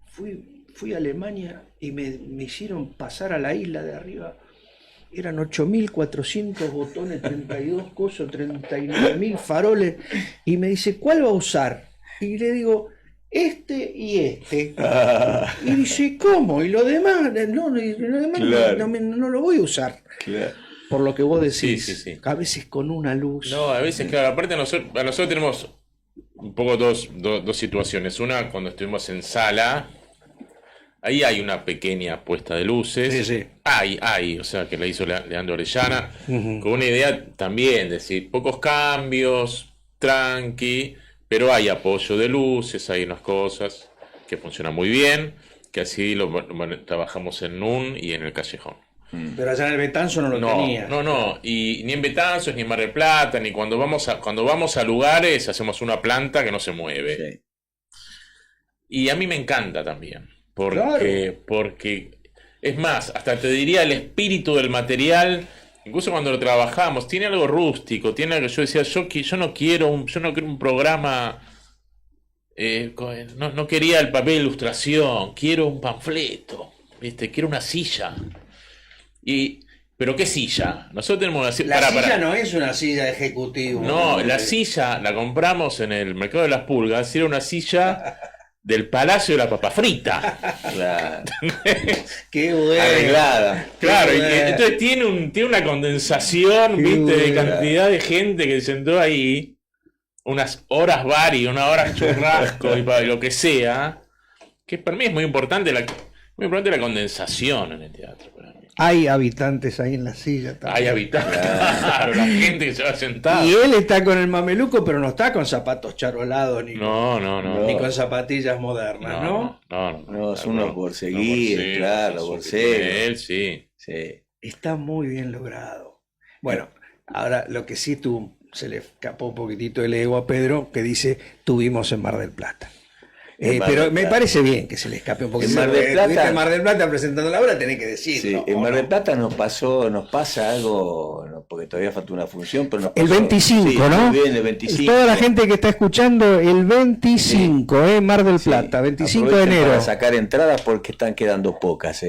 fui a Alemania y me hicieron pasar a la isla de arriba. Eran 8.400 botones, 32 cosas, 39.000 faroles. Y me dice, ¿cuál va a usar? Y le digo, este y este. Y dice, ¿cómo? Y lo demás, claro. no lo voy a usar. Claro. Por lo que vos decís, sí. A veces con una luz. No, a veces, claro, aparte nosotros tenemos un poco dos situaciones. Una, cuando estuvimos en sala, ahí hay una pequeña puesta de luces. Sí. Hay, o sea, que la hizo Leandro Orellana, con una idea también, de decir, pocos cambios, tranqui, pero hay apoyo de luces, hay unas cosas que funcionan muy bien, que así lo trabajamos en NUN y en el Callejón. Pero allá en el Betanzo no lo tenía. No, y ni en Betanzos, ni en Mar del Plata, ni cuando vamos a lugares, hacemos una planta que no se mueve. Sí. Y a mí me encanta también. Porque es más, hasta te diría el espíritu del material, incluso cuando lo trabajamos, tiene algo rústico, tiene algo que yo decía, yo no quiero un programa, no quería el papel de ilustración, quiero un panfleto, quiero una silla. ¿Pero qué silla? Nosotros tenemos una silla... La silla no es una silla ejecutiva. No, la silla la compramos en el Mercado de las Pulgas, era una silla del Palacio de la Papa Frita. Claro. Qué bueno. Arreglada. Claro, Qué y bueno. entonces tiene una condensación, Qué viste, de bueno. cantidad de gente que se sentó ahí, unas horas vari, unas horas churrasco y lo que sea, que para mí es muy importante la condensación en el teatro. Para mí. Hay habitantes ahí en la silla también. Hay habitantes, claro, la gente que se va sentada. Y él está con el mameluco, pero no está con zapatos charolados ni, No. ni con zapatillas modernas, ¿no? No, es uno por seguir, claro, por ser. Él sí. Sí. Está muy bien logrado. Bueno, ahora lo que sí se le escapó un poquitito el ego a Pedro, que dice, tuvimos en Mar del Plata. En Mar Pero del me Plata. parece bien que se le escape un poquito. En Mar del Plata- Estuviste en Mar del Plata presentando la obra, tenés que decirlo. Sí, en Mar del Plata nos pasa algo, no, porque todavía falta una función, pero nos El pasó- 25, sí, ¿no? Muy bien, el 25. Toda la gente que está escuchando, el 25, Mar del Sí, Plata, 25 de aprovechen enero. para sacar entradas porque están quedando pocas,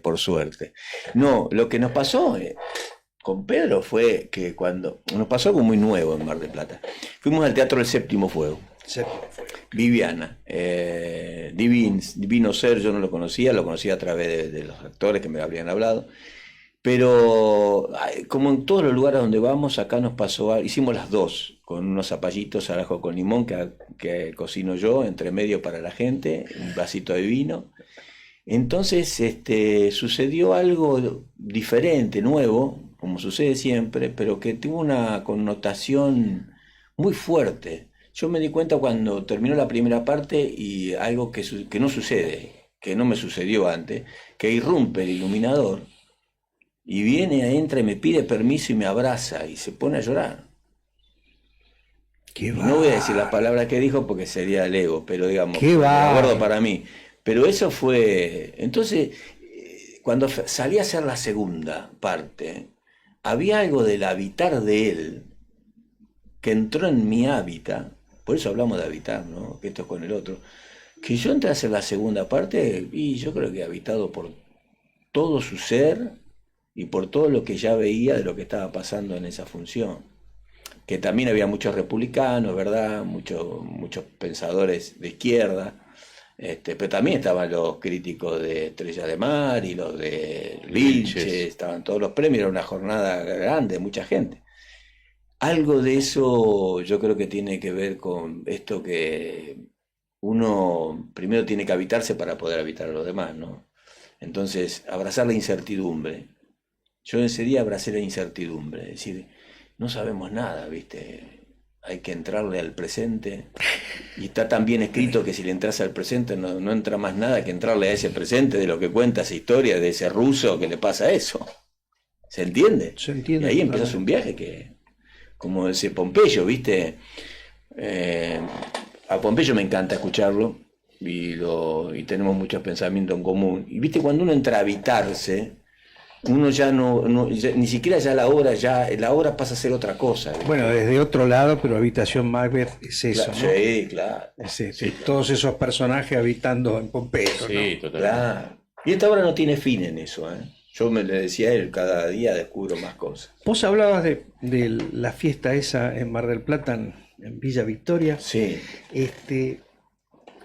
por suerte. No, lo que nos pasó con Pedro fue que cuando nos pasó algo muy nuevo en Mar del Plata. Fuimos al Teatro del Séptimo Fuego. Viviana, divino ser, yo no lo conocía a través de los actores que me habrían hablado, pero como en todos los lugares donde vamos, acá nos pasó, hicimos las dos, con unos zapallitos al ajo con limón que cocino yo, entre medio para la gente, un vasito de vino. Entonces sucedió algo diferente, nuevo, como sucede siempre, pero que tuvo una connotación muy fuerte. Yo me di cuenta cuando terminó la primera parte y algo que no sucede, que no me sucedió antes, que irrumpe el iluminador y viene, entra y me pide permiso y me abraza y se pone a llorar. No voy a decir las palabras que dijo porque sería el ego, pero digamos, Qué me va. acuerdo para mí. Pero eso fue... Entonces, cuando salí a hacer la segunda parte, había algo del habitar de él que entró en mi hábitat. Por eso hablamos de habitar, ¿no? Que esto es con el otro. Que yo entré a hacer la segunda parte y yo creo que he habitado por todo su ser y por todo lo que ya veía de lo que estaba pasando en esa función. Que también había muchos republicanos, ¿verdad? Muchos pensadores de izquierda. Pero también estaban los críticos de Estrella de Mar y los de Vilches, estaban todos los premios, era una jornada grande, mucha gente. Algo de eso yo creo que tiene que ver con esto que uno primero tiene que habitarse para poder habitar a los demás, ¿no? Entonces, abrazar la incertidumbre. Yo ese día abracé la incertidumbre, es decir, no sabemos nada, ¿viste? Hay que entrarle al presente. Y está tan bien escrito que si le entras al presente no entra más nada que entrarle a ese presente de lo que cuenta esa historia de ese ruso que le pasa eso. ¿Se entiende? Se entiende. Y ahí empiezas un viaje que... Como ese Pompeyo, ¿viste? A Pompeyo me encanta escucharlo y tenemos muchos pensamientos en común. Y viste, cuando uno entra a habitarse, uno ya ni siquiera ya la obra pasa a ser otra cosa. ¿viste? Bueno, desde otro lado, pero Habitación Macbeth es eso, ¿no? Sí, claro. Todos esos personajes habitando en Pompeyo, Sí, ¿no? totalmente. Claro. Y esta obra no tiene fin en eso, ¿eh? Yo le decía a él, cada día descubro más cosas. Vos hablabas de la fiesta esa en Mar del Plata, en Villa Victoria. Sí.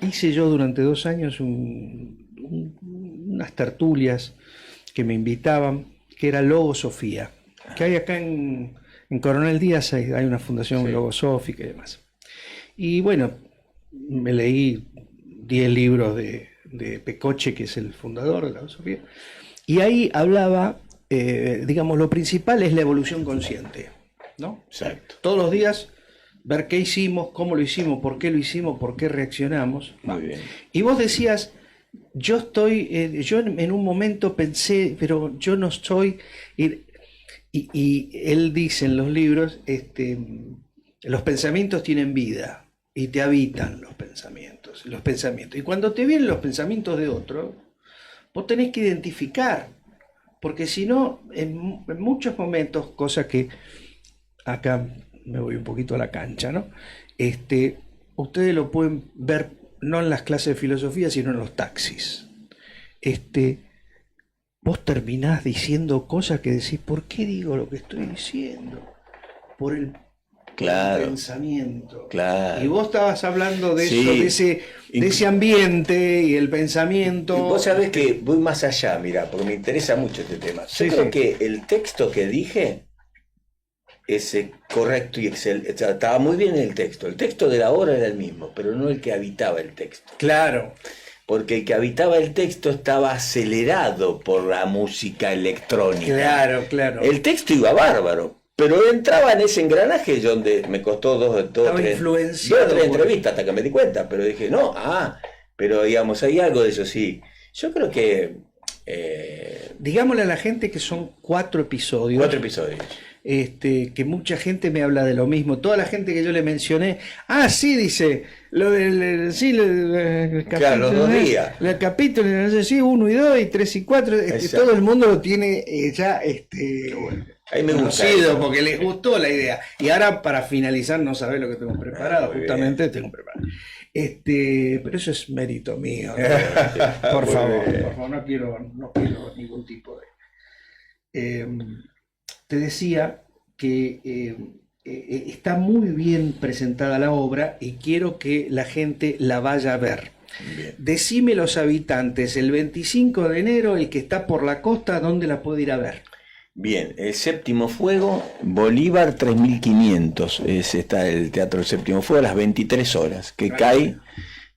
Hice yo durante 2 años unas tertulias que me invitaban, que era Logosofía, que hay acá en Coronel Díaz, hay una fundación logosófica y demás. Y bueno, me leí 10 libros de Pecoche, que es el fundador de la Logosofía, y ahí hablaba, digamos, lo principal es la evolución consciente, ¿no? Exacto. Todos los días ver qué hicimos, cómo lo hicimos, por qué reaccionamos. Muy bien. Y vos decías, yo en un momento pensé, pero yo no estoy... Y él dice en los libros, los pensamientos tienen vida y te habitan los pensamientos. Y cuando te vienen los pensamientos de otro, vos tenés que identificar, porque si no, en muchos momentos, cosa que acá me voy un poquito a la cancha, ¿no? Ustedes lo pueden ver no en las clases de filosofía, sino en los taxis. vos terminás diciendo cosas que decís, ¿por qué digo lo que estoy diciendo? Por el pensamiento. Claro. Y vos estabas hablando de Sí. eso, de ese ambiente y el pensamiento. Y vos sabés que voy más allá, mira, porque me interesa mucho este tema. Yo creo que el texto que dije es correcto y excelente. O sea, estaba muy bien en el texto. El texto de la obra era el mismo, pero no el que habitaba el texto. Claro. Porque el que habitaba el texto estaba acelerado por la música electrónica. Claro. El texto iba bárbaro, pero entraba en ese engranaje donde me costó dos o tres entrevistas hasta que me di cuenta, pero dije, pero digamos, hay algo de eso, sí. Yo creo que... digámosle a la gente que son 4 episodios. 4 episodios. Que mucha gente me habla de lo mismo. Toda la gente que yo le mencioné, sí, dice, lo del claro, los 2 días. El capítulo, no sé si 1 y 2 y 3 y 4, todo el mundo lo tiene ya bueno. Ahí me conocido porque les gustó la idea. Y ahora para finalizar, no sabés lo que tengo preparado, justamente bien. Tengo preparado. Pero eso es mérito mío. Por favor, no quiero ningún tipo de... te decía que está muy bien presentada la obra y quiero que la gente la vaya a ver. Bien. Decime los habitantes, el 25 de enero, el que está por la costa, ¿dónde la puede ir a ver? Bien, el Séptimo Fuego, Bolívar 3500, está el Teatro del Séptimo Fuego a las 23 horas, que cae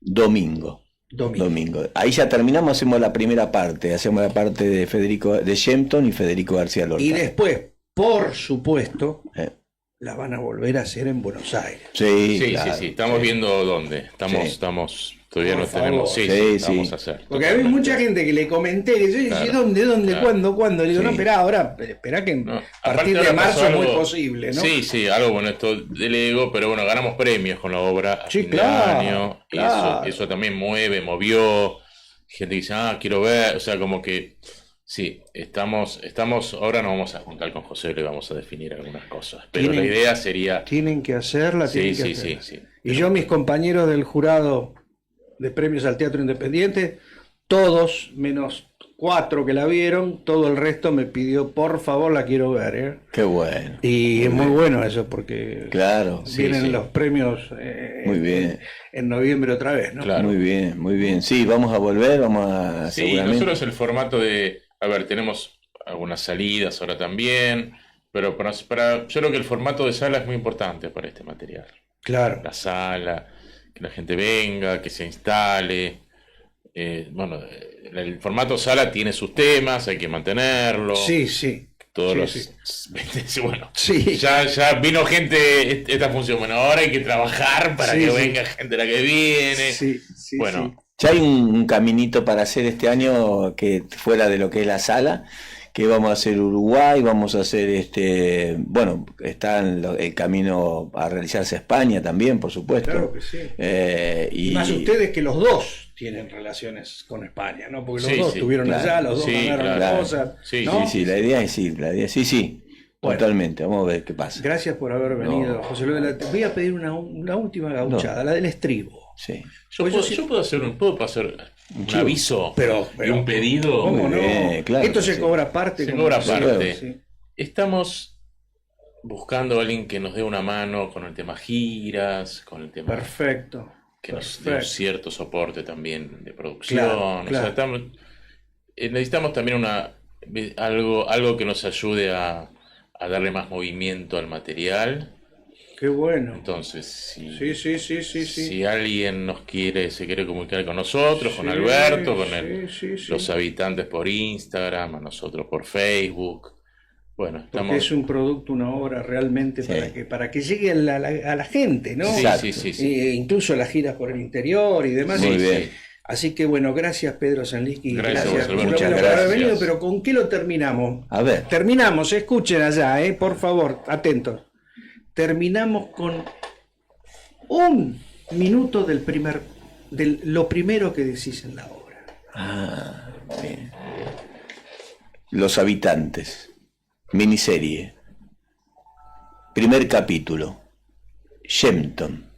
domingo. Ahí ya terminamos, hacemos la primera parte, hacemos la parte de Shempton y Federico García Lorca. Y después, por supuesto, la van a volver a hacer en Buenos Aires. Sí, estamos viendo dónde. Estamos todavía no tenemos. Vamos a hacer. Porque hay mucha gente que le comenté, que yo dije, ¿dónde? ¿Cuándo? Le digo, espera que a partir de marzo es muy posible, ¿no? Sí, algo bueno, esto del ego, pero bueno, ganamos premios con la obra a fin de año. Y eso también movió. Gente que dice, quiero ver, o sea, como que sí, estamos, ahora nos vamos a juntar con José y le vamos a definir algunas cosas. Pero la idea sería... Tienen que hacerla, Sí. Y yo, mis compañeros del jurado de premios al Teatro Independiente, todos, menos 4 que la vieron, todo el resto me pidió, por favor, la quiero ver. Qué bueno. Y es muy bueno eso, porque vienen los premios muy bien. En noviembre otra vez, ¿no? Claro. Muy bien. Sí, vamos a volver, seguramente. Nosotros el formato de... A ver, tenemos algunas salidas ahora también, pero yo creo que el formato de sala es muy importante para este material. Claro. La sala, que la gente venga, que se instale. El formato sala tiene sus temas, hay que mantenerlo. Sí. Ya vino gente esta función. Bueno, ahora hay que trabajar para que venga gente la que viene. Ya hay un caminito para hacer este año que fuera de lo que es la sala, que vamos a hacer Uruguay, vamos a hacer está el camino a realizarse España también, por supuesto. Claro que sí. Y más ustedes que los dos tienen relaciones con España, ¿no? Porque los dos estuvieron allá, los dos ganaron cosas. Sí, la idea es sí. Bueno, totalmente, vamos a ver qué pasa. Gracias por haber venido, José Luis. Te voy a pedir una última gauchada, la del estribo. Sí. Yo puedo hacer un aviso y un pedido. ¿Cómo no? Claro, esto se cobra aparte. Se cobra aparte. Sí. Estamos buscando a alguien que nos dé una mano con el tema giras, con el tema... Perfecto. Que nos dé un cierto soporte también de producción. Claro. O sea, necesitamos también algo que nos ayude a darle más movimiento al material. Qué bueno. Entonces, si alguien se quiere comunicar con nosotros, con Alberto, con los habitantes por Instagram, a nosotros por Facebook. Bueno, estamos... Porque es un producto, una obra realmente para que llegue a la gente, ¿no? Sí. Incluso las giras por el interior y demás. Muy bien. Así que bueno, gracias Pedro Sanlisky. Gracias. Muchas gracias por haber venido, pero ¿con qué lo terminamos? A ver. Terminamos, escuchen allá, por favor, atentos. Terminamos con 1 minuto de lo primero que decís en la obra. Bien. Los habitantes. Miniserie. Primer capítulo. Shempton.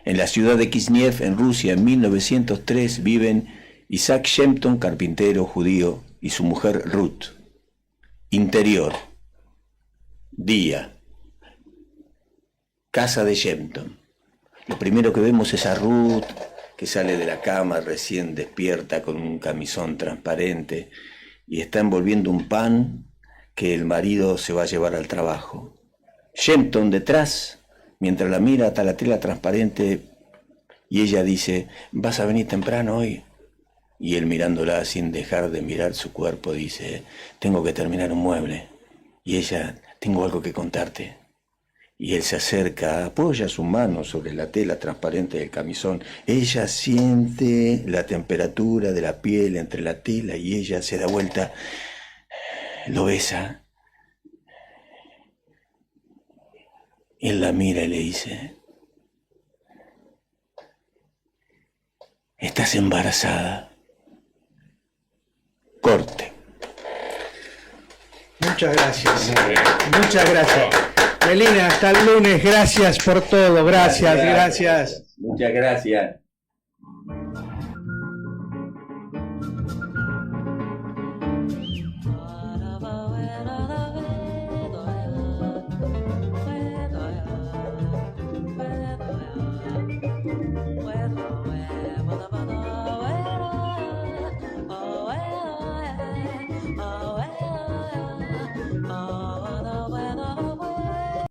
En la ciudad de Kisniev, en Rusia, en 1903, viven Isaac Shempton, carpintero judío, y su mujer Ruth. Interior. Día. Casa de Shempton. Lo primero que vemos es a Ruth, que sale de la cama recién despierta con un camisón transparente y está envolviendo un pan que el marido se va a llevar al trabajo. Shempton detrás, mientras la mira hasta la tela transparente, y ella dice, ¿vas a venir temprano hoy? Y él mirándola sin dejar de mirar su cuerpo dice, tengo que terminar un mueble. Y ella, tengo algo que contarte. Y él se acerca, apoya su mano sobre la tela transparente del camisón. Ella siente la temperatura de la piel entre la tela y ella se da vuelta, lo besa. Él la mira y le dice, estás embarazada. Corte. Muchas gracias. Muchas gracias. Melina, hasta el lunes. Gracias por todo. Gracias. Muchas gracias. Well,